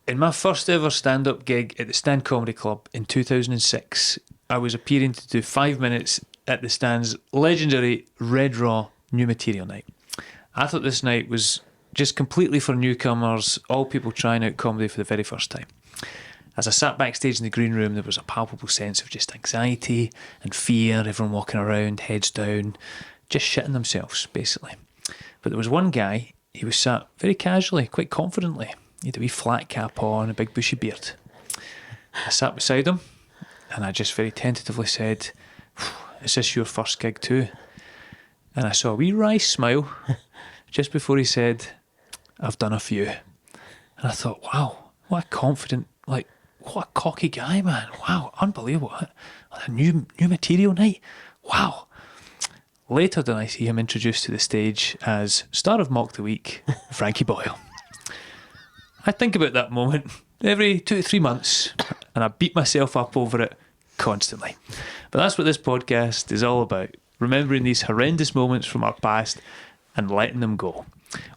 In my first ever stand-up gig at the Stand Comedy Club in 2006, I was appearing to do 5 minutes at the Stand's legendary Red Raw New Material Night. I thought this night was just completely for newcomers, all people trying out comedy for the very first time. As I sat backstage in the green room, there was a palpable sense of just anxiety and fear, everyone walking around, heads down, just shitting themselves, basically. But there was one guy, he was sat very casually, quite confidently. He had a wee flat cap on, a big bushy beard. I sat beside him and I just very tentatively said, "Is this your first gig too?" And I saw a wee wry smile just before he said, "I've done a few." And I thought, wow, what a confident, what a cocky guy, man. Wow, unbelievable. A new material night. Wow. Later did I see him introduced to the stage as star of Mock the Week, Frankie Boyle. I think about that moment every 2 to 3 months and I beat myself up over it constantly. But that's what this podcast is all about, remembering these horrendous moments from our past and letting them go.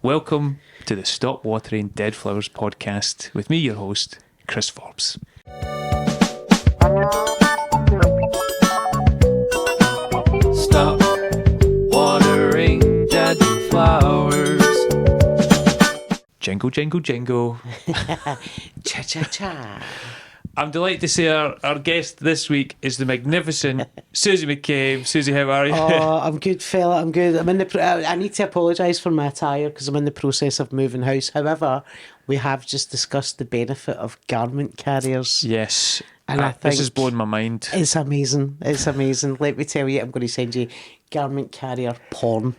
Welcome to the Stop Watering Dead Flowers podcast with me, your host, Chris Forbes. Stop watering dead flowers. Jingle, jingle, jingle. Cha-cha-cha. I'm delighted to say our guest this week is the magnificent Susie McCabe. Susie, how are you? Oh, I'm good, fella. I'm good. I need to apologise for my attire because I'm in the process of moving house. However, we have just discussed the benefit of garment carriers. Yes. And I think this is blowing my mind. It's amazing. It's amazing. Let me tell you, I'm going to send you garment carrier porn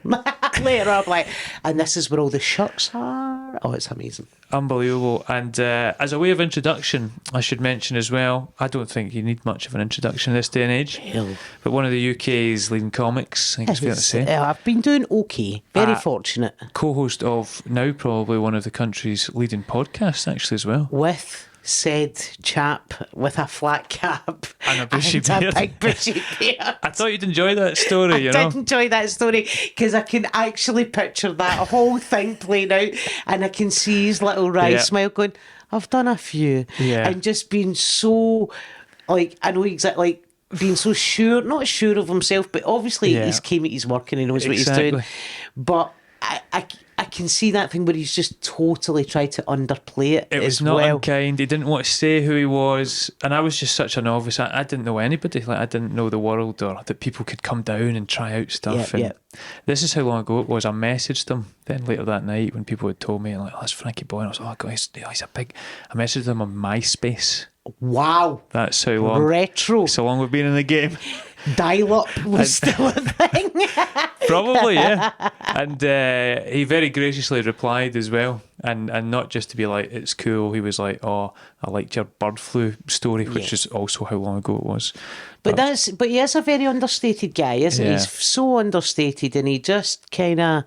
later on. And this is where all the shirts are. Oh, it's amazing. Unbelievable. And as a way of introduction, I should mention as well, I don't think you need much of an introduction in this day and age. Hell. But one of the UK's leading comics, I think it's fair to say. I've been doing okay. Very fortunate. Co-host of now probably one of the country's leading podcasts, actually, as well. With said chap with a flat cap and a bushy and beard. A big bushy beard. I thought you'd enjoy that story, I did enjoy that story because I can actually picture that whole thing playing out and I can see his little wry smile going, "I've done a few." Yeah. And just being so, I know exactly, being so sure, not sure of himself, but obviously he's came at his work and he knows what he's doing. But I can see that thing where he's just totally tried to underplay it. It was not unkind. He didn't want to say who he was, and I was just such a novice. I didn't know anybody. I didn't know the world, or that people could come down and try out stuff. This is how long ago it was. I messaged him then later that night when people had told me, "Oh, that's Frankie Boyle." And I was like, "Oh God, he's a big." I messaged him on MySpace. Wow, that's how long. Retro. So long we've been in the game. Dial-up was still a thing. Probably, yeah. And he very graciously replied as well, and not just to be like, "It's cool." He was like, "Oh, I liked your bird flu story," which is also how long ago it was. But he is a very understated guy, isn't he? He's so understated, and he just kind of.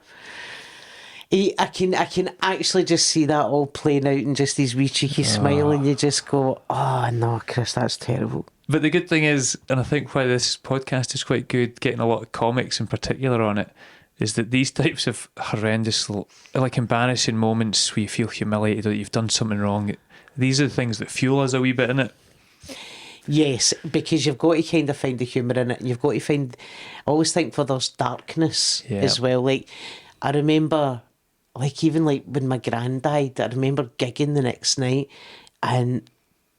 I can actually just see that all playing out in just his wee cheeky smile, and you just go, "Oh no, Chris, that's terrible." But the good thing is, and I think why this podcast is quite good, getting a lot of comics in particular on it, is that these types of horrendous, embarrassing moments where you feel humiliated or that you've done something wrong, these are the things that fuel us a wee bit in it. Yes, because you've got to kind of find the humour in it, and you've got to find. I always think for there's darkness as well. I remember, even when my gran died, I remember gigging the next night, and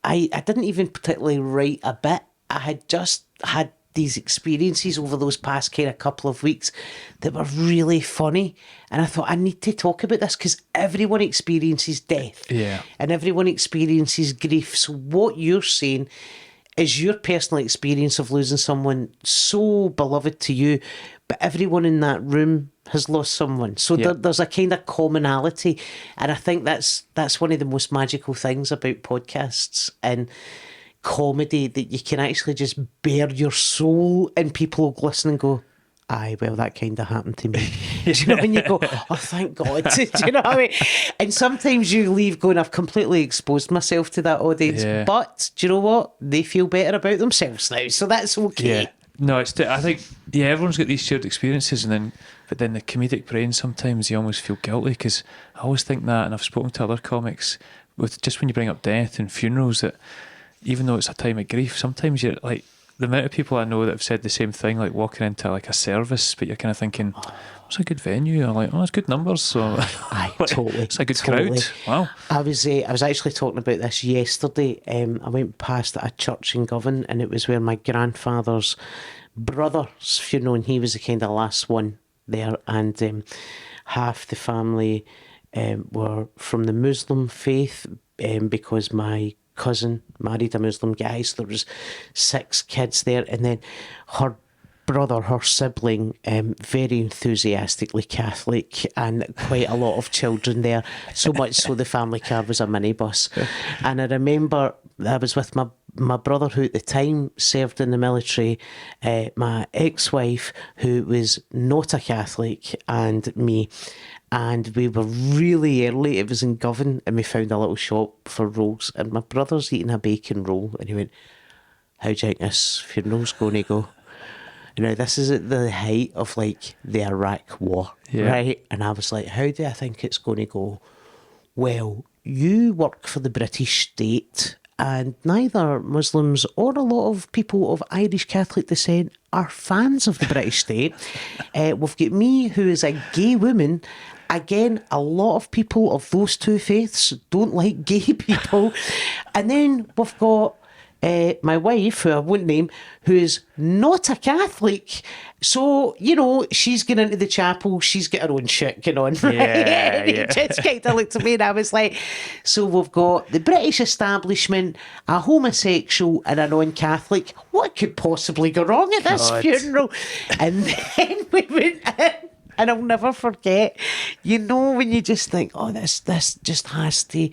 I didn't even particularly write a bit. I had just had these experiences over those past kind of couple of weeks that were really funny. And I thought, I need to talk about this because everyone experiences death. Yeah. And everyone experiences grief. So what you're saying is your personal experience of losing someone so beloved to you, but everyone in that room has lost someone. So there's a kind of commonality. And I think that's one of the most magical things about podcasts and comedy, that you can actually just bare your soul and people will listen and go, "Aye, well, that kind of happened to me." Do you know when you go, "Oh, thank God." Do you know what I mean? And sometimes you leave going, "I've completely exposed myself to that audience." Yeah. But do you know what? They feel better about themselves now, so that's okay. Yeah. No, I think everyone's got these shared experiences, but then the comedic brain sometimes you almost feel guilty, because I always think that, and I've spoken to other comics with just when you bring up death and funerals, that even though it's a time of grief, sometimes you're like, the amount of people I know that have said the same thing, like walking into like a service, but you're kind of thinking, it's a good venue. I'm like, oh, it's good numbers. So Aye, totally. it's a good totally. crowd. Wow. I was actually talking about this yesterday. I went past a church in Govan, and it was where my grandfather's brother's funeral, and he was the kind of last one there, and half the family were from the Muslim faith, because my cousin married a Muslim guy, so there was 6 kids there, and then her brother, her sibling, very enthusiastically Catholic, and quite a lot of children there, so much so the family car was a minibus. And I remember I was with my brother, who at the time served in the military, my ex-wife, who was not a Catholic, and me. And we were really early. It was in Govan, and we found a little shop for rolls. And my brother's eating a bacon roll, and he went, "How do you think this funeral's going to go?" You know, this is at the height of like the Iraq War, right? And I was like, "How do I think it's going to go?" Well, you work for the British state, and neither Muslims or a lot of people of Irish Catholic descent are fans of the British state. We've got me, who is a gay woman. Again, a lot of people of those two faiths don't like gay people. And then we've got my wife, who I won't name, who is not a Catholic. So, you know, she's going into the chapel, she's got her own shit going on. Right? Yeah, yeah. It just kind of looked at me and I was like, so we've got the British establishment, a homosexual and a non-Catholic. What could possibly go wrong at this funeral? And then we went in. And I'll never forget, you know, when you just think, oh, this just has to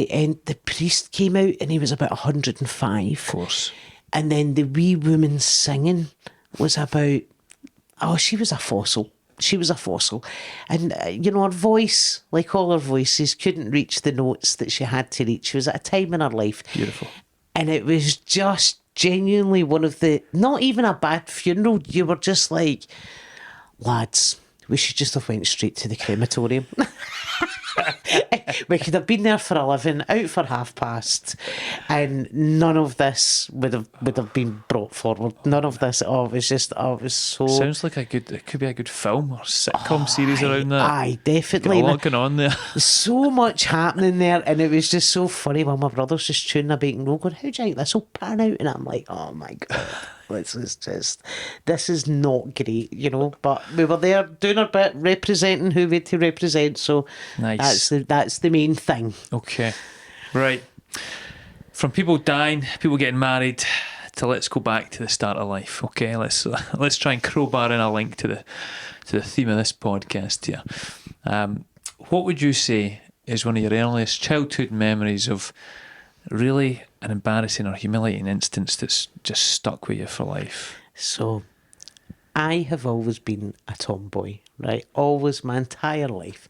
end. The priest came out and he was about 105. Of course. And then the wee woman singing was about, oh, she was a fossil. She was a fossil. And, you know, her voice, like all her voices, couldn't reach the notes that she had to reach. She was at a time in her life. Beautiful. And it was just genuinely one of the, not even a bad funeral. You were just like, lads, we should just have went straight to the crematorium. We could have been there for 11, out for 5:30, and none of this would have been brought forward. None of this. Oh, it was so. Sounds like it could be a good film or sitcom series around that. Aye, definitely. Got a lot going on there. So much happening there, and it was just so funny while my brother's just tuning a bacon roll, going, "How do you think this will pan out?" And I'm like, "Oh my god." This is not great, you know. But we were there doing our bit, representing who we had to represent. So nice. That's the main thing. Okay, right. From people dying, people getting married, to let's go back to the start of life. Okay, let's try and crowbar in a link to the theme of this podcast here. What would you say is one of your earliest childhood memories of really an embarrassing or humiliating instance that's just stuck with you for life? So, I have always been a tomboy, right? Always, my entire life.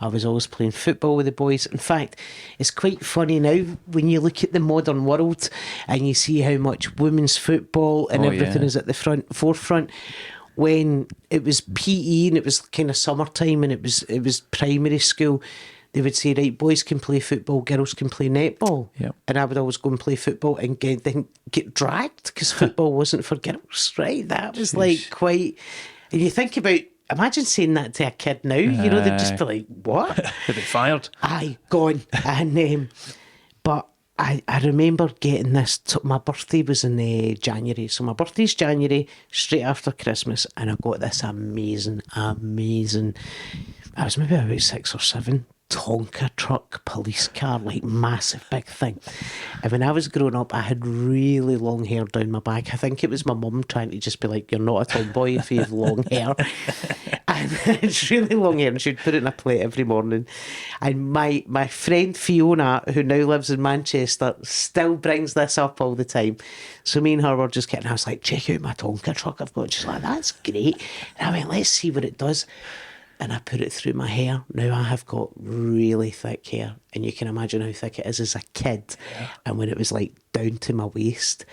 I was always playing football with the boys. In fact, it's quite funny now when you look at the modern world and you see how much women's football and everything is at the forefront. When it was PE and it was kind of summertime and it was primary school, they would say, right, boys can play football, girls can play netball. Yep. And I would always go and play football and get dragged because football wasn't for girls, right? That was like quite... And you think about... Imagine saying that to a kid now, you know, they'd just be like, what? They'd be fired. Aye, gone. And but I remember getting this, my birthday was in January, so my birthday's January, straight after Christmas, and I got this amazing, I was maybe about 6 or 7, Tonka truck, police car, like massive big thing. And when I was growing up, I had really long hair down my back. I think it was my mum trying to just be like, you're not a tomboy if you have long hair. And it's really long hair, and she'd put it in a plate every morning. And my friend Fiona, who now lives in Manchester, still brings this up all the time. So me and her were just kidding. I was like, check out my Tonka truck I've got. She's like, that's great. And I went, let's see what it does. And I put it through my hair. Now I have got really thick hair, and you can imagine how thick it is as a kid. Yeah. And when it was like down to my waist,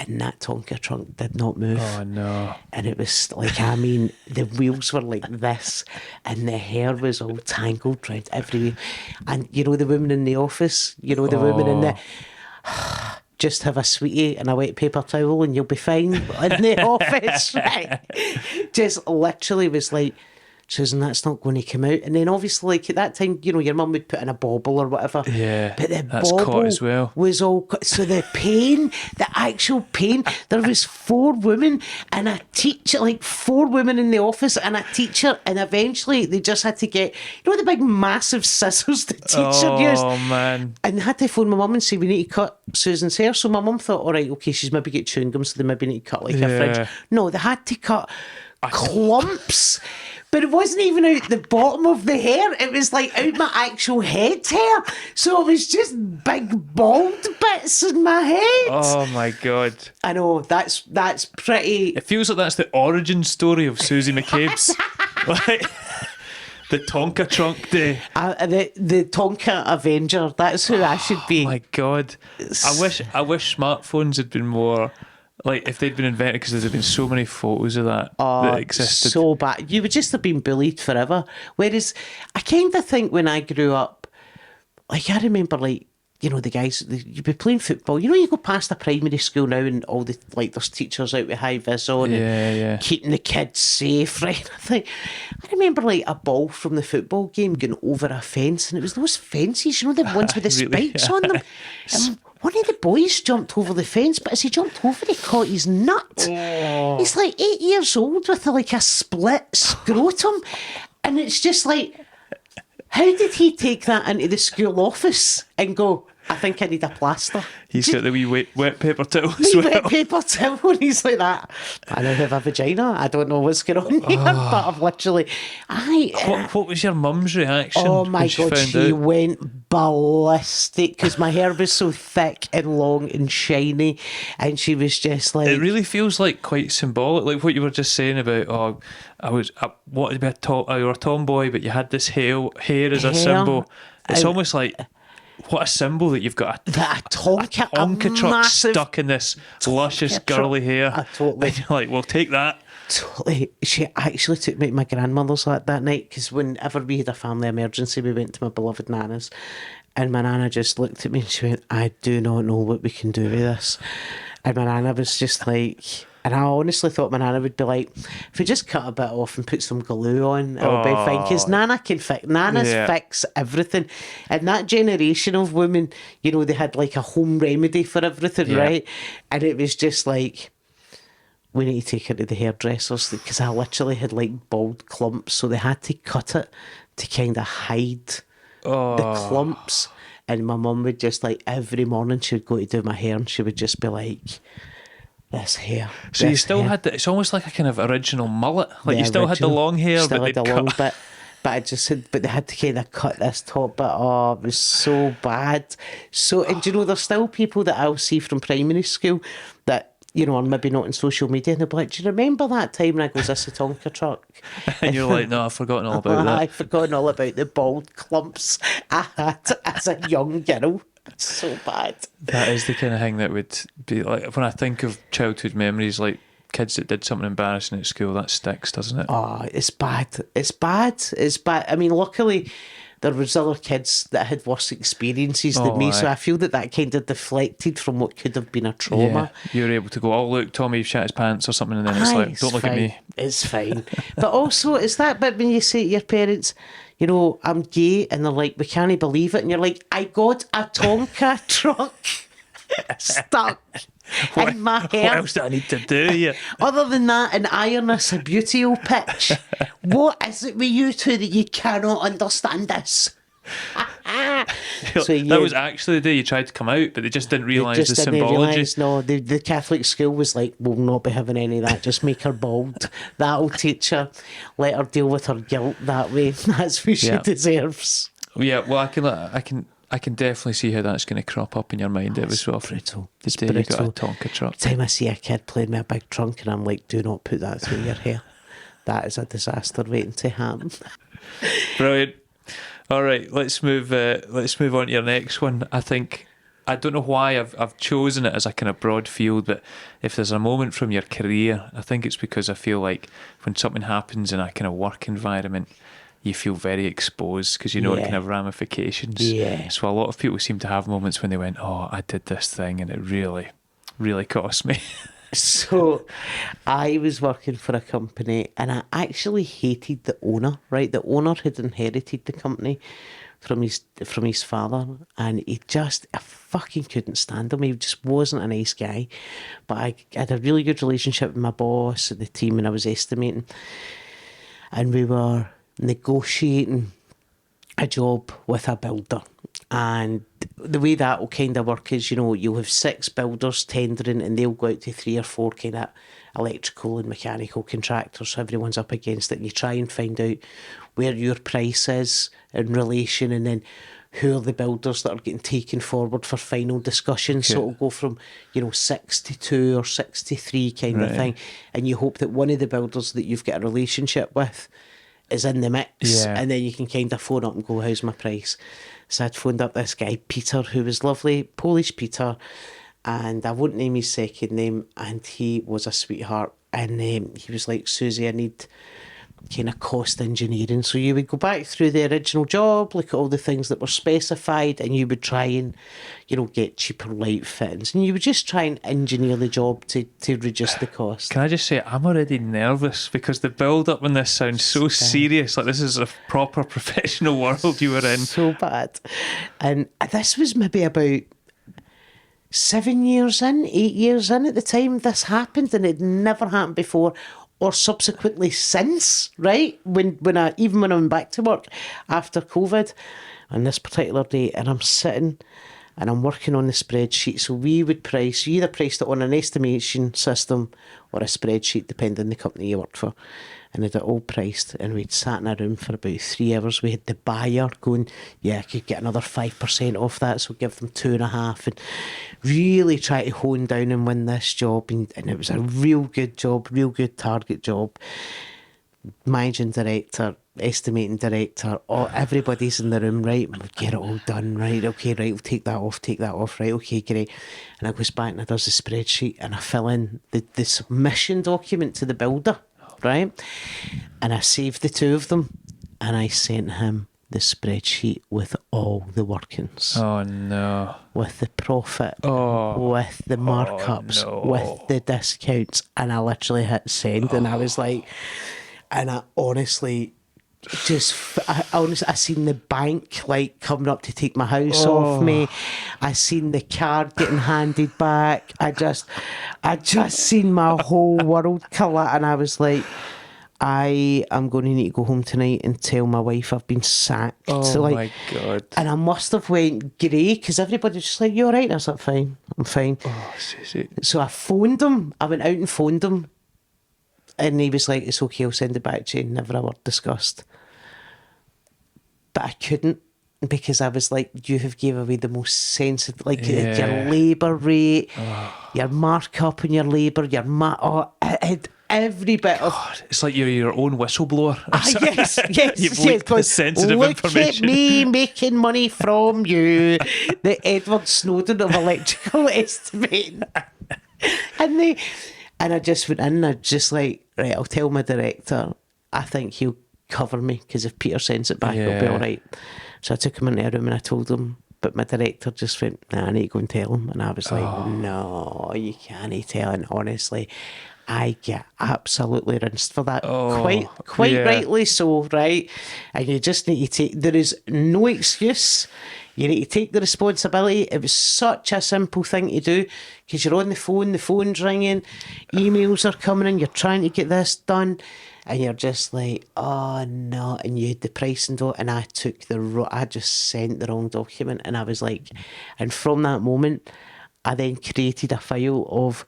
and that Tonka trunk did not move. Oh, no. And it was like, I mean, the wheels were like this, and the hair was all tangled round everywhere. And you know the women in the office, you know the women in the, just have a sweetie and a wet paper towel and you'll be fine in the office, right? Just literally was like, Susan, that's not going to come out. And then obviously, like at that time, you know, your mum would put in a bauble or whatever. Yeah, but the that's bauble caught as well. was all cut. So the pain, the actual pain, there was 4 women and a teacher, like 4 women in the office and a teacher. And eventually they just had to get, you know, the big massive scissors the teacher used. Oh, man. And they had to phone my mum and say, we need to cut Susan's hair. So my mum thought, all right, okay, she's maybe got chewing gum, so they maybe need to cut like a fridge. No, they had to cut clumps. But it wasn't even out the bottom of the hair. It was like out my actual head hair. So it was just big bald bits in my head. Oh, my God. I know, that's pretty... It feels like that's the origin story of Susie McCabe's. Like, the Tonka trunk day. The Tonka Avenger, that's who I should be. Oh, my God. I wish smartphones had been more... Like, if they'd been invented, because there's been so many photos of that existed. So bad. You would just have been bullied forever. Whereas, I kind of think when I grew up, like, I remember, like, you know, the guys, you'd be playing football. You know, you go past a primary school now and all the, like, there's teachers out with high vis on and keeping the kids safe, right? I remember, like, a ball from the football game going over a fence, and it was those fences, you know, the ones with the spikes on them. And one of the boys jumped over the fence, but as he jumped over, he caught his nut. Oh. He's like 8 years old with like a split scrotum. And it's just like, how did he take that into the school office and go, I think I need a plaster? He's got the wee wet paper towel as well. Wet paper towel, and he's like that. I now have a vagina. I don't know what's going on here, but I've literally... What was your mum's reaction? Oh my God, she out? went ballistic because my hair was so thick and long and shiny, and she was just like... It really feels like quite symbolic, like what you were just saying about, I wanted to be you were a tomboy, but you had this hair as a symbol. It's almost like... What a symbol that you've got a Tonka truck stuck in this luscious girly hair. Totally. And you're like, well, take that. Totally. She actually took me to my grandmother's that night, because whenever we had a family emergency, we went to my beloved Nana's, and my Nana just looked at me and she went, I do not know what we can do with this. And my Nana was just like... And I honestly thought my Nana would be like, if we just cut a bit off and put some glue on, it'll be fine. Because Nana can fix, fix everything. And that generation of women, you know, they had like a home remedy for everything, right? And it was just like, we need to take her to the hairdressers, because I literally had like bald clumps. So they had to cut it to kind of hide the clumps. And my mum would just like, every morning she would go to do my hair and she would just be like... This hair. So you still had it's almost like a kind of original mullet. Like you still had the long hair, still but had the long bit. But they had to kind of cut this top bit. Oh, it was so bad. So, and do you know, there's still people that I'll see from primary school that, you know, are maybe not on social media, and they'll be like, do you remember that time? And I goes, this a Tonka truck? And you're like, no, I've forgotten all about that. I've forgotten all about the bald clumps I had as a young girl. It's so bad. That is the kind of thing that would be like, when I think of childhood memories, like kids that did something embarrassing at school, that sticks, doesn't it? Oh, it's bad. It's bad. It's bad. I mean, luckily there was other kids that had worse experiences than me, so I feel that kind of deflected from what could have been a trauma. Yeah, you were able to go, oh look, Tommy shat his pants or something, and then it's like, don't look at me. It's fine. But also, it's that bit when you say to your parents, you know, I'm gay, and they're like, we can't believe it, and you're like, I got a Tonka truck stuck in my hair. What else do I need to do here? Other than that, and iron a Subbuteo pitch. What is it with you two that you cannot understand this? That was actually the day you tried to come out, but they just didn't realise the symbology. No, the Catholic school was like, we'll not be having any of that, just make her bald. That'll teach her. Let her deal with her guilt that way. That's what she deserves. Yeah, well, I can definitely see how that's going to crop up in your mind every so often. Brutal. The day you got a Tonka truck. Every time I see a kid playing with a big trunk, and I'm like, do not put that through your hair. That is a disaster waiting to happen. Brilliant. All right, let's move on to your next one. I think I don't know why I've chosen it as a kind of broad field, but if there's a moment from your career, I think it's because I feel like when something happens in a kind of work environment, you feel very exposed because you know it Yeah. can have ramifications. Yeah. So a lot of people seem to have moments when they went, "Oh, I did this thing and it really, really cost me." So I was working for a company and I actually hated the owner, right? The owner had inherited the company from his father, and I fucking couldn't stand him. He just wasn't a nice guy. But I had a really good relationship with my boss and the team, and I was estimating, and we were negotiating a job with a builder. And the way that will kind of work is, you'll have 6 builders tendering, and they'll go out to 3 or 4 kind of electrical and mechanical contractors. So everyone's up against it, and you try and find out where your price is in relation, and then who are the builders that are getting taken forward for final discussion. So it'll go from, 62 or 63 kind of thing. And you hope that one of the builders that you've got a relationship with is in the mix, and then you can kind of phone up and go, how's my price? So I'd phoned up this guy, Peter, who was lovely, Polish Peter, and I won't name his second name, and he was a sweetheart, and he was like, Susie, I need kind of cost engineering. So you would go back through the original job, look at all the things that were specified, and you would try and, get cheaper light fittings. And you would just try and engineer the job to reduce the cost. Can I just say, I'm already nervous because the build-up in this sounds so serious. Like this is a proper professional world you were in. So bad. And this was maybe about 7 years in, 8 years in at the time this happened, and it never happened before or subsequently since, right? Even when I went back to work after COVID, on this particular day, and I'm sitting and I'm working on the spreadsheet. So we would you either priced it on an estimation system or a spreadsheet, depending on the company you worked for. And had it all priced, and we'd sat in a room for about 3 hours. We had the buyer going, I could get another 5% off that, so give them 2.5%, and really try to hone down and win this job. And it was a real good job, real good target job. Managing director, estimating director, everybody's in the room, right? We'll get it all done, right? Okay, right, we'll take that off, right? Okay, great. And I goes back and I does the spreadsheet, and I fill in the submission document to the builder, right? And I saved the 2 of them, and I sent him the spreadsheet with all the workings. Oh no. With the profit, with the markups, with the discounts, and I literally hit send, and I was like, and I honestly I seen the bank like coming up to take my house off me. I seen the card getting handed back. I just seen my whole world collapse, and I was like, I am going to need to go home tonight and tell my wife I've been sacked. Oh my God. And I must have went grey, because everybody was just like, you all right? And I was like, fine, I'm fine. Oh, Susie. So I phoned him. I went out and phoned him. And he was like, it's okay, I'll send it back to you. Never a word discussed. But I couldn't, because I was like, you have gave away the most sensitive, like your labour rate, your markup on your labour, it had every bit of... It's like you're your own whistleblower. Yes. You've leaked the sensitive information. Look at me making money from you, the Edward Snowden of electrical estimating. And I just went in, I just like, right, I'll tell my director, I think he'll cover me, because if Peter sends it back, it'll be all right. So I took him into a room and I told him, but my director just went, nah, I need to go and tell him. And I was like, no, you can't tell. And honestly, I get absolutely rinsed for that. Quite rightly so, right? And you just need to there is no excuse. You need to take the responsibility. It was such a simple thing to do, because you're on the phone's ringing, emails are coming in, you're trying to get this done, and you're just like, oh no, and you had the pricing and I took I just sent the wrong document, and I was like, and from that moment, I then created a file of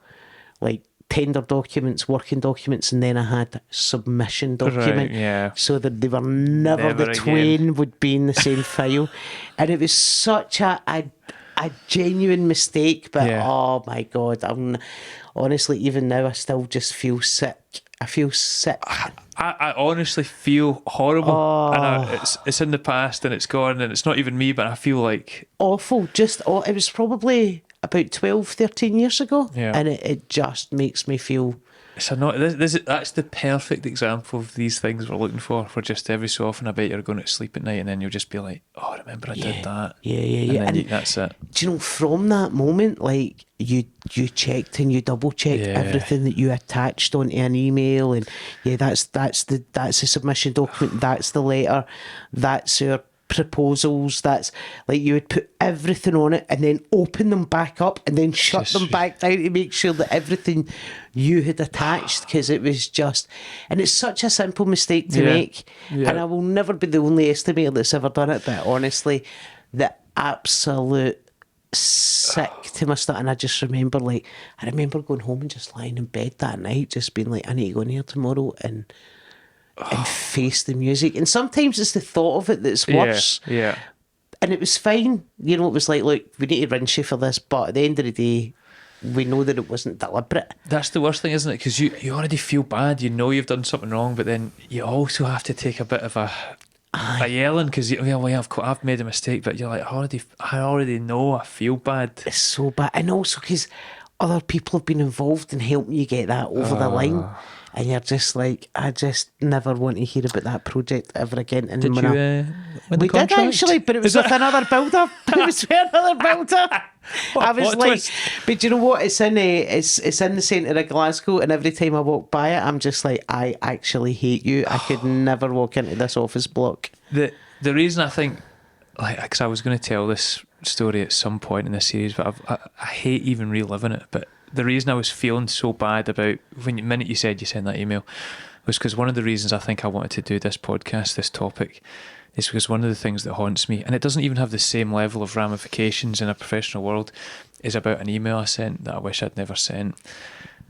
like tender documents, working documents, and then I had submission document, so that they were never the twain would be in the same file. And it was such a genuine mistake, but oh my God, honestly, even now I still just feel sick I feel sick. I honestly feel horrible. Oh. And it's in the past and it's gone and it's not even me, but I feel like... Awful. It was probably about 12, 13 years ago. Yeah. And it just makes me feel... That's the perfect example of these things we're looking for. For just every so often, I bet you're going to sleep at night and then you'll just be like, oh, I remember I did that. Yeah. And then that's it. Do you know, from that moment, like, you checked and you double checked everything that you attached onto an email, and that's the submission document, that's the letter, that's our proposals, that's like, you would put everything on it and then open them back up and then shut them back down to make sure that everything you had attached, because it was just, and it's such a simple mistake to make, and I will never be the only estimator that's ever done it, but honestly, the absolute sick to my stomach. And I just remember, like, I remember going home and just lying in bed that night just being like, I need to go in here tomorrow and face the music. And sometimes it's the thought of it that's worse. Yeah. And it was fine. You know, it was like, look, we need to rinse you for this, but at the end of the day, we know that it wasn't deliberate. That's the worst thing, isn't it? Because you already feel bad. You know you've done something wrong, but then you also have to take a bit of a yelling, because I've made a mistake, but you're like, I already know, I feel bad. It's so bad. And also because other people have been involved in helping you get that over the line. And you're just like, I just never want to hear about that project ever again. And Did you win the we contract? did actually, but it was with another builder. It was with another builder. I was like, but you know what? It's in the centre of Glasgow, and every time I walk by it, I'm just like, I actually hate you. I could never walk into this office block. The reason I think, like, because I was going to tell this story at some point in this series, but I hate even reliving it. But the reason I was feeling so bad about the minute you said you sent that email was because one of the reasons I think I wanted to do this podcast, this topic, is because one of the things that haunts me, and it doesn't even have the same level of ramifications in a professional world, is about an email I sent that I wish I'd never sent.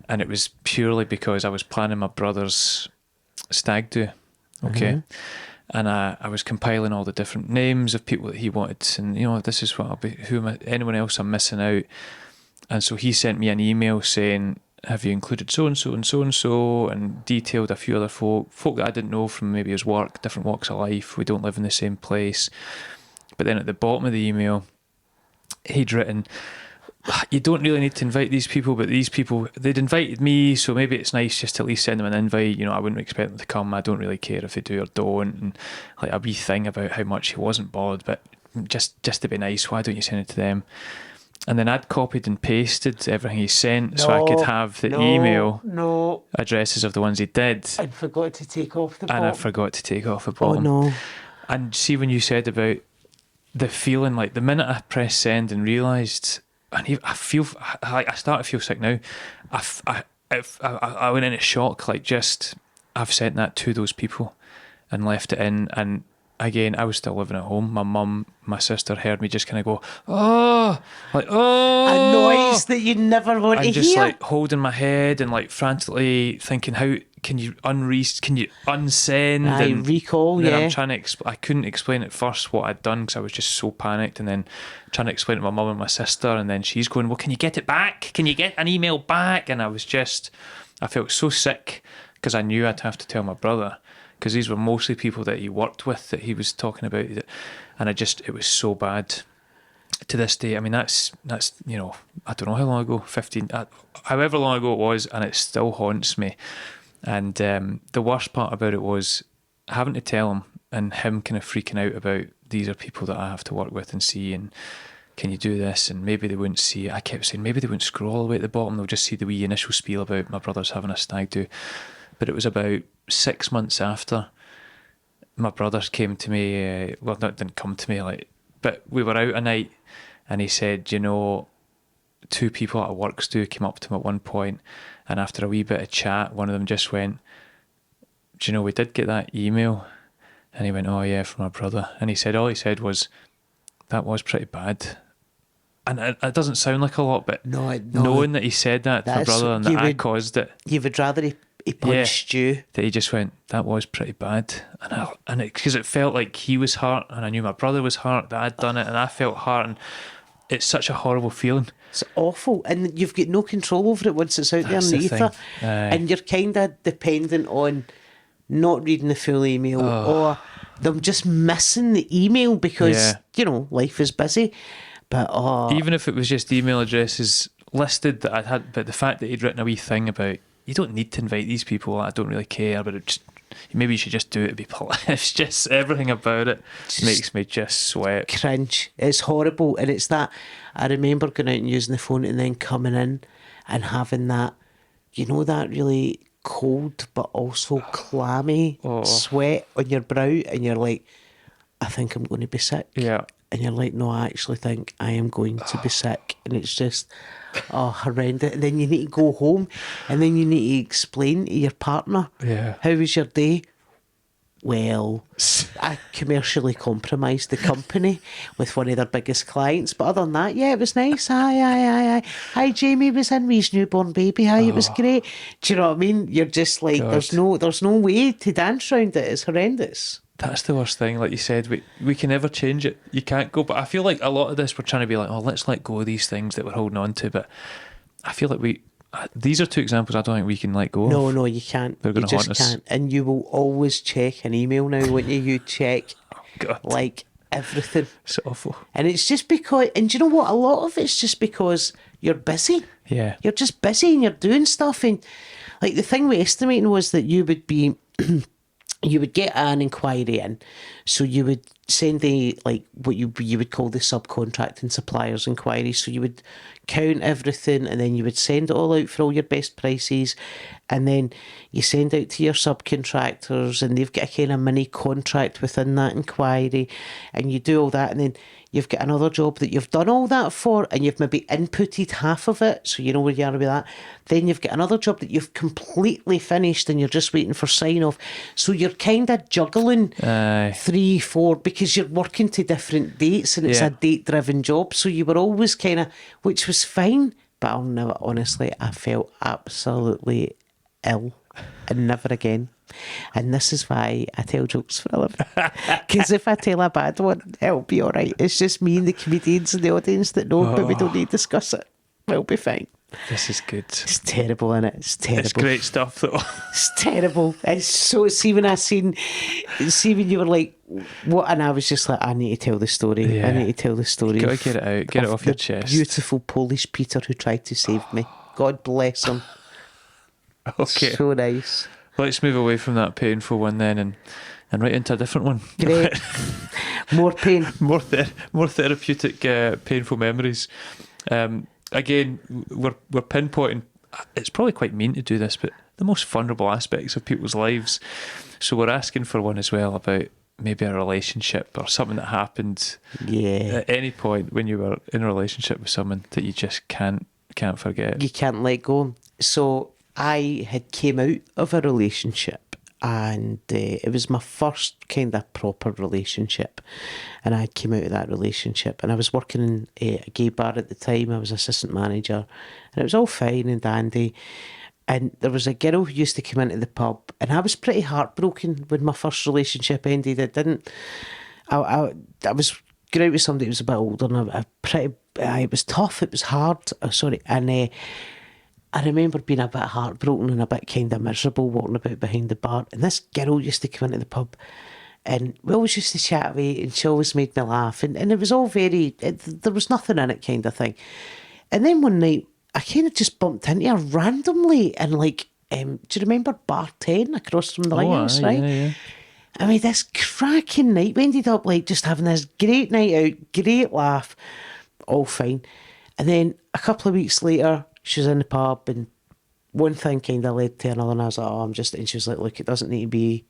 And it was purely because I was planning my brother's stag do. Okay. Mm-hmm. And I was compiling all the different names of people that he wanted, and this is what I'll be. Anyone else I'm missing out? And so he sent me an email saying, "Have you included so and so and so and so?" and detailed a few other folk that I didn't know from maybe his work, different walks of life. We don't live in the same place. But then at the bottom of the email, he'd written, "You don't really need to invite these people, but these people, they'd invited me, so maybe it's nice just to at least send them an invite. I wouldn't expect them to come. I don't really care if they do or don't." And like a wee thing about how much he wasn't bothered, but just to be nice, why don't you send it to them? And then I'd copied and pasted everything he sent so I could have the email addresses of the ones he did. I forgot to take off the bottom. And I forgot to take off the bottom. Oh no. And see, when you said about the feeling, like the minute I pressed send and realised, and I feel like I start to feel sick now. I went into shock, like just I've sent that to those people and left it in. And again, I was still living at home. My mum, my sister heard me just kind of go, oh, like, oh. A noise that you never want to hear. And just like holding my head and like frantically thinking, how can you unsend? And recall, then I'm trying to I couldn't explain at first what I'd done because I was just so panicked, and then trying to explain it to my mum and my sister, and then she's going, well, can you get it back? Can you get an email back? And I felt so sick because I knew I'd have to tell my brother, because these were mostly people that he worked with that he was talking about, and it was so bad. To this day, I mean, that's I don't know how long ago, 15, however long ago it was, and it still haunts me. And the worst part about it was having to tell him, and him kind of freaking out about, these are people that I have to work with and see, and can you do this? And maybe they wouldn't see it. I kept saying maybe they wouldn't scroll all the way at the bottom, they'll just see the wee initial spiel about my brother's having a stag do. But it was about 6 months after my brother came to me, didn't come to me, but we were out a night, and he said, 2 people at works came up to him at one point, and after a wee bit of chat, one of them just went, we did get that email. And he went, oh yeah, from my brother. And he said, all he said was, that was pretty bad. And it doesn't sound like a lot, but knowing that he said that to my brother and that I caused it. You would rather he punched you. That he just went, that was pretty bad. And because it felt like he was hurt, and I knew my brother was hurt, that I'd done it, and I felt hurt. And it's such a horrible feeling. It's awful, and you've got no control over it once it's out That's there the in the ether, thing. Aye. and you're kind of dependent on not reading the full email or them just missing the email because life is busy. But even if it was just email addresses listed that I'd had, but the fact that he'd written a wee thing about, you don't need to invite these people, I don't really care, but it just, maybe you should just do it to be polite. It's just everything about it makes me just sweat. Cringe. It's horrible, and it's that I remember going out and using the phone and then coming in and having that, that really cold but also clammy sweat on your brow, and you're like, I think I'm going to be sick. Yeah. And you're like, no, I actually think I am going to be sick. And it's just, horrendous. And then you need to go home and then you need to explain to your partner, how was your day? Well, I commercially compromised the company with one of their biggest clients. But other than that, it was nice. Hi, Jamie was in with his newborn baby. It was great. Do you know what I mean? You're just like, there's no way to dance around it. It's horrendous. That's the worst thing. Like you said, we can never change it. You can't go. But I feel like a lot of this, we're trying to be like, let's let go of these things that we're holding on to. But I feel like these are two examples I don't think we can let go of. No, you can't. They're going to haunt us. You just can't. And you will always check an email now, won't you? You check like everything. It's awful. And it's just because, and do you know what? A lot of it's just because you're busy. Yeah. You're just busy and you're doing stuff. And like the thing with estimating was that you would be... you would get an inquiry in, so you would send what you would call the subcontracting suppliers inquiry. So you would count everything and then you would send it all out for all your best prices, and then you send out to your subcontractors and they've got a kind of mini contract within that inquiry, and you do all that, and then you've got another job that you've done all that for and you've maybe inputted half of it, so you know where you are with that. Then you've got another job that you've completely finished and you're just waiting for sign off. So you're kind of juggling 3, 4, because you're working to different dates and it's a date driven job. So you were always kind of, which was fine, but I'll never, honestly, I felt absolutely ill, and never again. And this is why I tell jokes for a living, because if I tell a bad one, it'll be all right. It's just me and the comedians in the audience that know, but we don't need to discuss it. It'll be fine. This is good. It's terrible, isn't it? It's terrible. It's great stuff, though. It's terrible. It's so. See when you were like, what? And I was just like, I need to tell the story. I need to tell the story. You gotta get it out. Get it off your chest. Beautiful Polish Peter who tried to save me. God bless him. Okay. So nice. Let's move away from that painful one then and right into a different one. Great. More pain. more therapeutic, painful memories. Again, we're pinpointing, it's probably quite mean to do this, but the most vulnerable aspects of people's lives. So we're asking for one as well about maybe a relationship or something that happened at any point when you were in a relationship with someone that you just can't forget. You can't let go. So I had came out of a relationship, and it was my first kind of proper relationship, and I came out of that relationship, and I was working in a gay bar at the time. I was assistant manager, and it was all fine and dandy, and there was a girl who used to come into the pub, and I was pretty heartbroken when my first relationship ended. I was going out with somebody who was a bit older, and it was tough, it was hard, and I remember being a bit heartbroken and a bit kind of miserable walking about behind the bar. And this girl used to come into the pub and we always used to chat away, and she always made me laugh. And it was all there was nothing in it kind of thing. And then one night, I kind of just bumped into her randomly and do you remember Bar 10 across from the lighthouse, right? Yeah. I mean, this cracking night. We ended up just having this great night out, great laugh, all fine. And then a couple of weeks later, she was in the pub, and one thing kind of led to another, and I was like, and she was like, look, it doesn't need to be,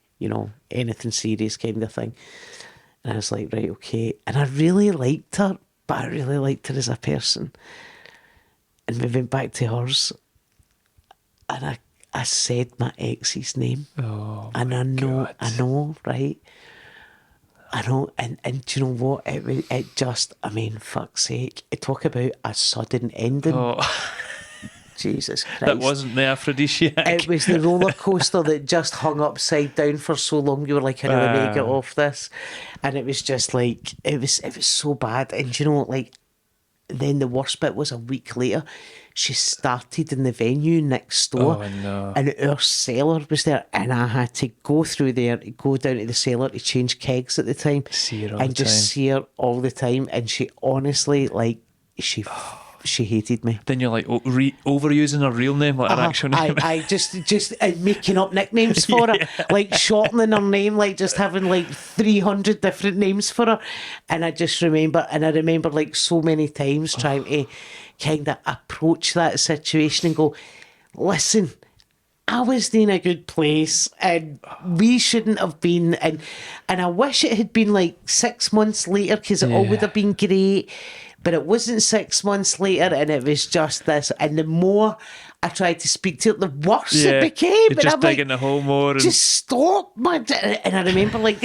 anything serious kind of thing. And I was like, right, okay. And I really liked her, but I really liked her as a person. And we went back to hers, and I said my ex's name. Oh, and I know, right? I know, and do you know what? It just, fuck's sake. Talk about a sudden ending. Oh. Jesus Christ. That wasn't the aphrodisiac. It was the roller coaster that just hung upside down for so long. You were like, I really need to get off this. And it was just it was so bad. And then the worst bit was a week later, she started in the venue next door. Oh, no. And our cellar was there, and I had to go through there, go down to the cellar to change kegs at the time. See her all and the just time. see her all the time. And she honestly, like, she hated me. Then you're like overusing her real name, like her actual name. I just making up nicknames for her, like shortening her name, like just having like 300 different names for her. And I just remember, like so many times trying to kind of approach that situation and go, listen, I was in a good place and we shouldn't have been. And I wish it had been like 6 months later, because it all would have been great. But it wasn't 6 months later, and it was just this. And the more I tried to speak to her, the worse it became. You're and just I'm digging like, the hole more. And... just stop, man. And I remember, like,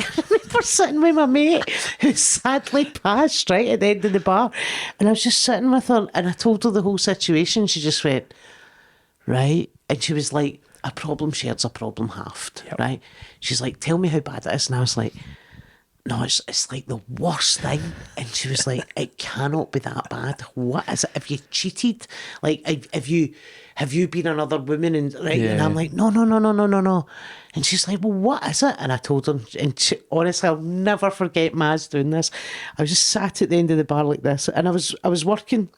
sitting with my mate who sadly passed right at the end of the bar. And I was just sitting with her, and I told her the whole situation. She just went, right. And she was like, a problem shared's a problem halved, right? She's like, tell me how bad it is. And I was like, no, it's like the worst thing. And she was like, it cannot be that bad. What is it? Have you cheated? Like, have you been another woman? And right? And I'm like, no. And she's like, well, what is it? And I told her, and honestly, I'll never forget Maz doing this. I was just sat at the end of the bar like this, and I was working,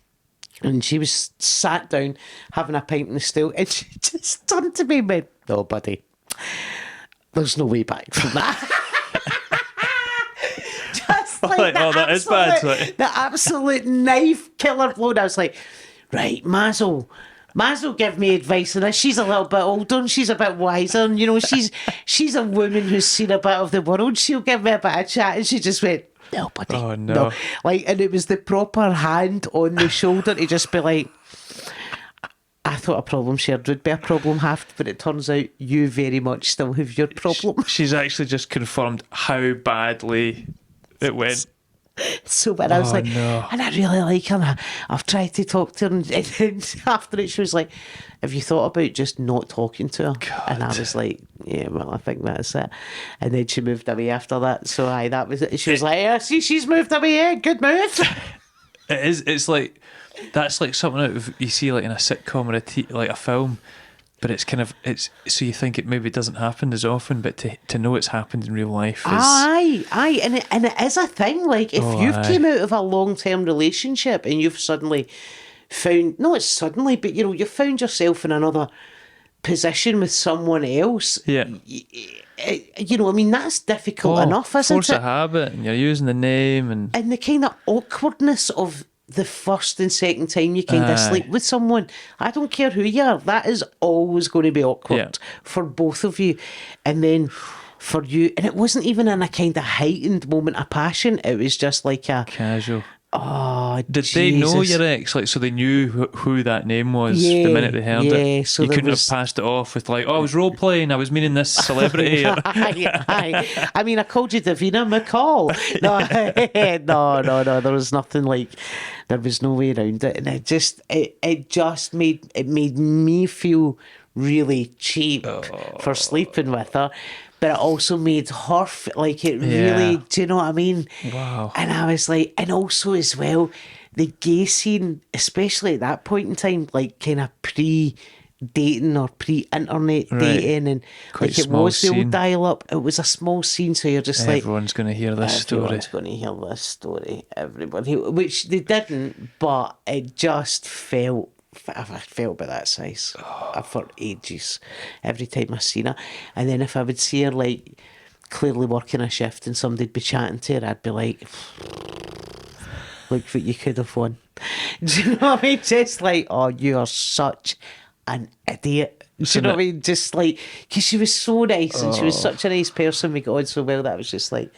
and she was sat down having a pint in the still, and she just turned to me and went, no, buddy, there's no way back from that. Like that is bad. Like... The absolute knife killer blow. And I was like, right, Mazel give me advice on this. She's a little bit older and she's a bit wiser. And, you know, she's a woman who's seen a bit of the world. She'll give me a bit of chat. And she just went, no, buddy. Oh, no. Like, and it was the proper hand on the shoulder to just be like, I thought a problem shared would be a problem halved, but it turns out you very much still have your problem. She's actually just confirmed how badly it went. So bad. I was like, no. And I really like her. And I've tried to talk to her, and then after it, she was like, have you thought about just not talking to her? God. And I was like, yeah, well, I think that's it. And then she moved away after that. So that was it. She was like, yeah, see, she's moved away. Yeah, good move. It is. It's like, that's like something out of, you see like in a sitcom or like a film. But it's kind of, so you think it maybe doesn't happen as often, but to know it's happened in real life is... Aye, and it is a thing. Like, if you've came out of a long-term relationship and you've suddenly found, not suddenly, but, you know, you've found yourself in another position with someone else. Yeah. You know, I mean, that's difficult enough, isn't force it? a habit, and you're using the name, and the kind of awkwardness of the first and second time you kind of sleep with someone. I don't care who you are. That is always going to be awkward for both of you. And then for you, and it wasn't even in a kind of heightened moment of passion. It was just like a... casual. Oh, Did they know your ex? Like, so they knew who that name was the minute they heard it? So you couldn't have passed it off with like, oh, I was role playing, I was meaning this celebrity. Aye. I mean, I called you Davina McCall. No, there was nothing like, there was no way around it. And it just made me feel really cheap for sleeping with her. But it also made her like it really, do you know what I mean? Wow. And I was like, and also as well, the gay scene, especially at that point in time, like kind of pre-dating or pre-internet dating, and quite like it small was the scene. old dial-up. It was a small scene, so you're just like, everyone's going to hear this story. Everyone's going to hear this story. Everybody, which they didn't, but it just felt. I felt about that size for ages. Every time I seen her, and then if I would see her like clearly working a shift and somebody'd be chatting to her, I'd be like, "Look what you could have won." Do you know what I mean? Just like, oh, you are such an idiot. Do you know what I mean? Just like, because she was so nice and she was such a nice person. We got on so well that I was just like.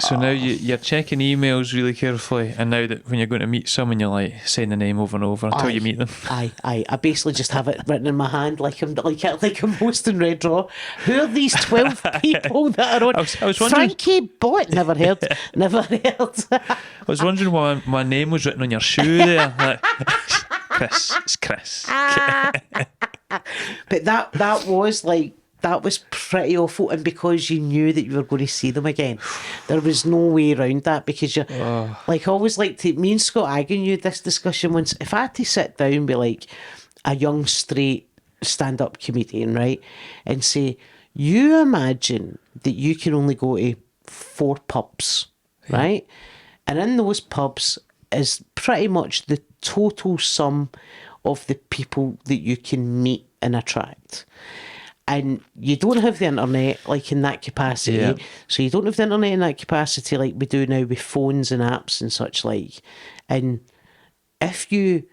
So now you're checking emails really carefully, and now that when you're going to meet someone, you're like saying the name over and over until you meet them. I basically just have it written in my hand like I'm hosting Red Raw. Who are these 12 people that are on? I was wondering. Frankie Bott, never heard. I was wondering why my name was written on your shoe there. Like, Chris, it's Chris. But that was like That was pretty awful, and because you knew that you were going to see them again, there was no way around that. Because you're like, I always like to. Me and Scott Agnew had this discussion once. If I had to sit down with like a young straight stand-up comedian, right, and say, you imagine that you can only go to 4 pubs, right, and in those pubs is pretty much the total sum of the people that you can meet and attract. And you don't have the internet like in that capacity. Yeah. So you don't have the internet in that capacity like we do now with phones and apps and such like. And if you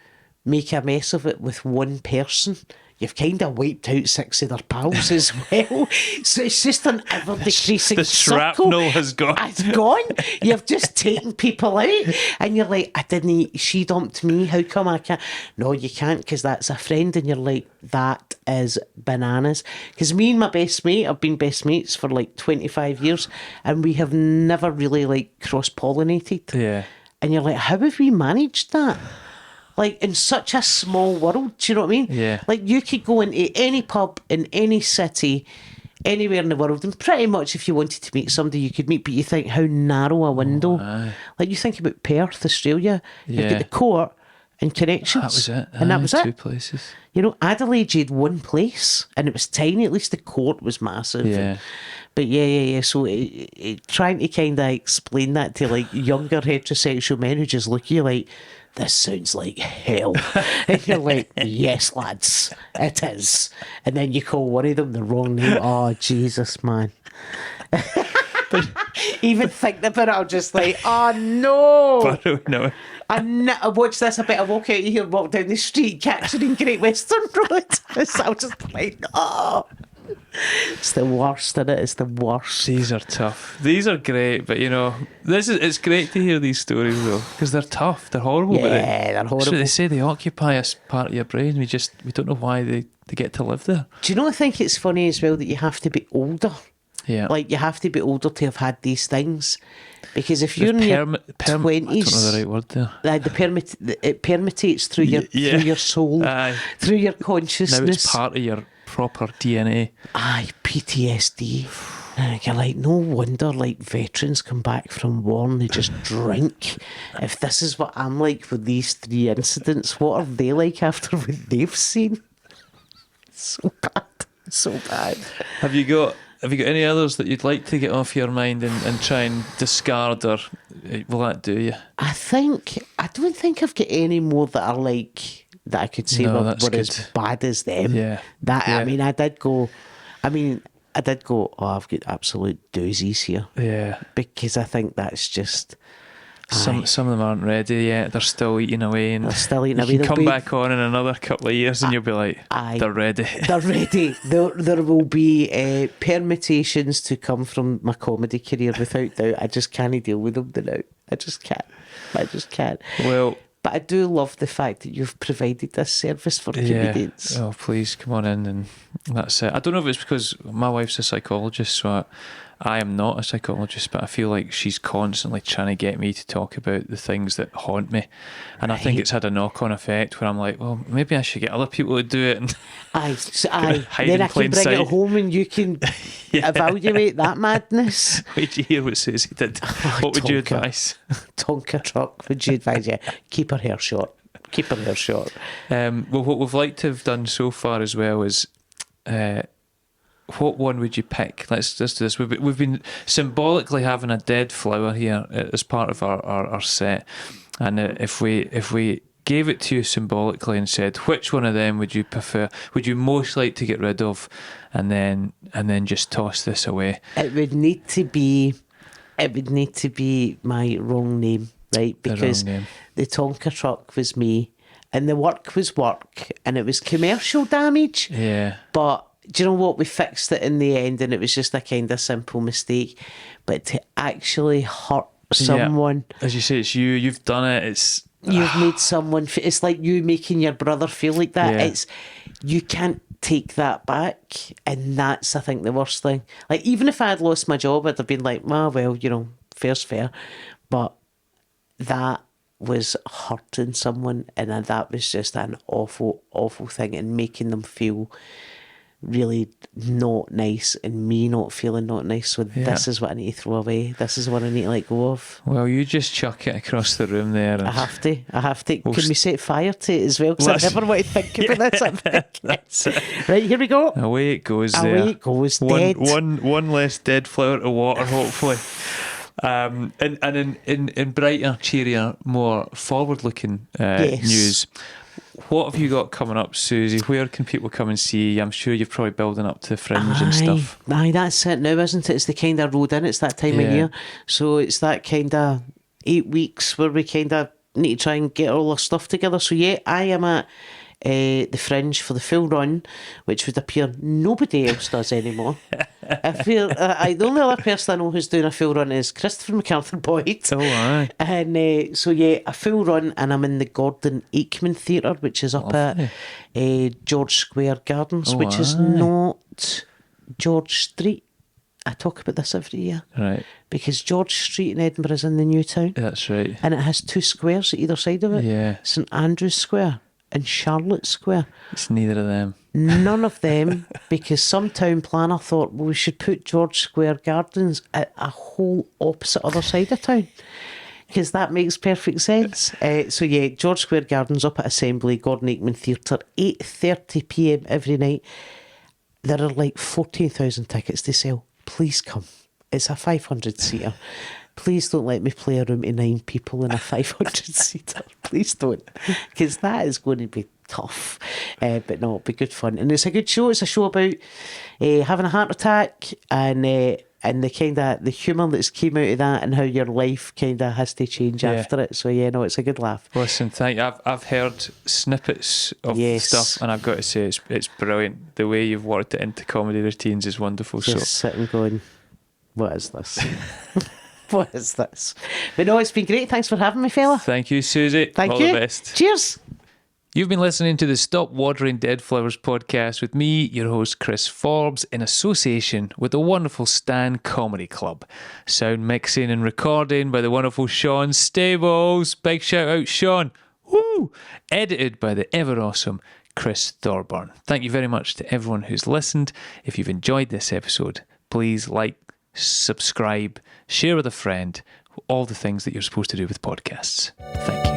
make a mess of it with one person, you've kind of wiped out 6 of their pals as well. So it's just an ever-decreasing circle. The shrapnel has gone. It's gone. You've just taken people out. And you're like, she dumped me. How come I can't? No, you can't, because that's a friend. And you're like, that is bananas. Because me and my best mate have been best mates for like 25 years. And we have never really like cross-pollinated. Yeah. And you're like, how have we managed that? Like, in such a small world, do you know what I mean? Yeah. Like, you could go into any pub in any city, anywhere in the world, and pretty much if you wanted to meet somebody, you could meet, but you think, how narrow a window. Like, you think about Perth, Australia, you've got the court and connections. That was it. And that was 2 it. places. You know, Adelaide, you had one place, and it was tiny. At least the court was massive. Yeah. But yeah. So trying to kind of explain that to, like, younger heterosexual men who just look at you like, this sounds like hell. And you're like, yes, lads, it is. And then you call one of them the wrong name. Oh, Jesus, man. Even thinking about it, I'm just like, oh, no. No. I watched this, I better walk out of here, walk down the street, catch it in Great Western Road. So I'm just like, oh. It's the worst, isn't it? It's the worst. These are tough. These are great, but you know, it's great to hear these stories though, because they're tough. They're horrible. Yeah, they're horrible. So they say they occupy a part of your brain. We don't know why they get to live there. Do you know? I think it's funny as well that you have to be older. Yeah, like you have to be older to have had these things, because if you're in your 20s, I don't know the right word there. It permutates through your through your soul, through your consciousness. Now it's part of your proper DNA. Aye, PTSD. And you're like, no wonder like veterans come back from war and they just drink. If this is what I'm like with these 3 incidents, what are they like after what they've seen? So bad. Have you got any others that you'd like to get off your mind and try and discard, or will that do you? I don't think I've got any more that are like that I could say were as bad as them. Yeah. I mean, I did go, oh, I've got absolute doozies here. Yeah. Because I think that's just... Some of them aren't ready yet. They're still eating away. And they're still eating away. You can come back on in another couple of years and you'll be like, they're ready. They're ready. There will be permutations to come from my comedy career without doubt. I just can't deal with them now. I just can't. Well... But I do love the fact that you've provided this service for comedians. Oh, please, come on in, and that's it. I don't know if it's because my wife's a psychologist, so I am not a psychologist, but I feel like she's constantly trying to get me to talk about the things that haunt me. And I think it's had a knock-on effect where I'm like, well, maybe I should get other people to do it. And Aye. Then I can bring it home and you can evaluate that madness. Wait, you hear what Susie did? What would you advise? Tonka truck, would you advise? Yeah, keep her hair short. Well, what we've liked to have done so far as well is... what one would you pick? Let's just do this. We've been symbolically having a dead flower here as part of our set, and if we gave it to you symbolically and said, which one of them would you prefer? Would you most like to get rid of, and then just toss this away? It would need to be my wrong name, right? Because the Tonka truck was me, and the work was work, and it was commercial damage. Yeah, but. Do you know what? We fixed it in the end, and it was just a kind of simple mistake. But to actually hurt someone, as you say, it's you. You've done it. You've made someone. It's like you making your brother feel like that. Yeah. You can't take that back, and that's I think the worst thing. Like even if I had lost my job, I'd have been like, well, you know, fair's fair. But that was hurting someone, and that was just an awful, awful thing, and making them feel really not nice and me not feeling not nice. So this is what I need to throw away. This is what I need to let go of. Well, you just chuck it across the room there. And I have to. Can we set fire to it as well? Because I never want to think about this. I'm thinking. That's it. Right, here we go. Away it goes there. Away it goes. Dead. One less dead flower to water, hopefully. And in brighter, cheerier, more forward-looking news, what have you got coming up, Susie? Where can people come and see you? I'm sure you're probably building up to Fringe and stuff. Aye, that's it now, isn't it? It's the kind of road in. It's that time of year. So it's that kind of 8 weeks where we kind of need to try and get all our stuff together. So yeah, I am at the Fringe for the full run, which would appear nobody else does anymore. I feel the only other person I know who's doing a full run is Christopher MacArthur Boyd. Oh, aye. And so yeah, a full run, and I'm in the Gordon Aikman Theatre, which is up at George Square Gardens, which is not George Street. I talk about this every year. Right. Because George Street in Edinburgh is in the new town. That's right. And it has 2 squares at either side of it. Yeah. St Andrew's Square and Charlotte Square. It's neither of them. None of them, because some town planner thought, well, we should put George Square Gardens at a whole opposite other side of town, because that makes perfect sense. So yeah, George Square Gardens up at Assembly, Gordon Aikman Theatre, 8:30 p.m. every night. There are like 14,000 tickets to sell. Please come. It's a 500-seater. Please don't let me play a room to 9 people in a 500-seater. Please don't, because that is going to be tough. But no, it'll be good fun. And it's a good show. It's a show about having a heart attack and the kind of the humour that's came out of that, and how your life kind of has to change after it. So yeah, no, it's a good laugh. Listen, thank you. I've heard snippets of stuff, and I've got to say it's brilliant. The way you've worked it into comedy routines is wonderful. Just sitting going, what is this? What is this? But no, it's been great. Thanks for having me, fella. Thank you, Susie. Thank you. All the best. Cheers. You've been listening to the Stop Watering Dead Flowers podcast with me, your host Chris Forbes, in association with the wonderful Stan Comedy Club. Sound mixing and recording by the wonderful Sean Stables. Big shout out, Sean. Woo! Edited by the ever awesome Chris Thorburn. Thank you very much to everyone who's listened. If you've enjoyed this episode, please like, subscribe, share with a friend, all the things that you're supposed to do with podcasts. Thank you.